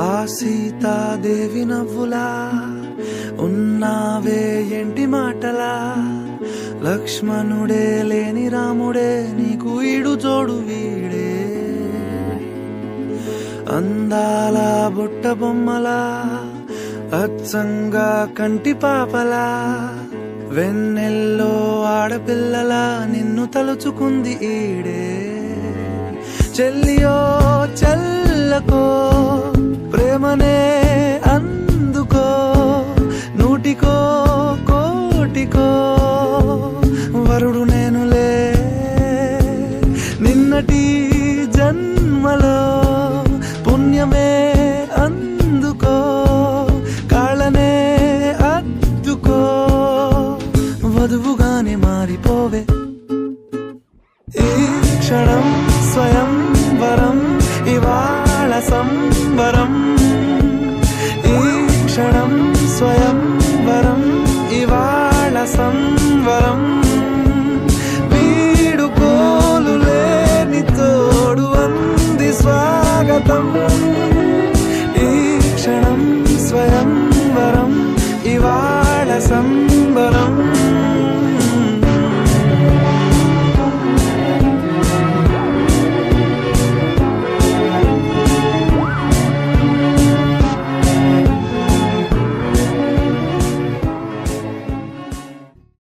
ఆ సీతాదేవి నవ్వులా ఉన్నావే ఎంటి మాటలా, లక్ష్మణుడే లేని రాముడే నీకు ఈడు జోడు వీడే. అందాల బుట్ట బొమ్మలా అచ్చంగా కంటి పాపలా, వెన్నెల్లో ఆడపిల్లలా నిన్ను తలుచుకుంది ఈడే. చెల్లియో చెల్లి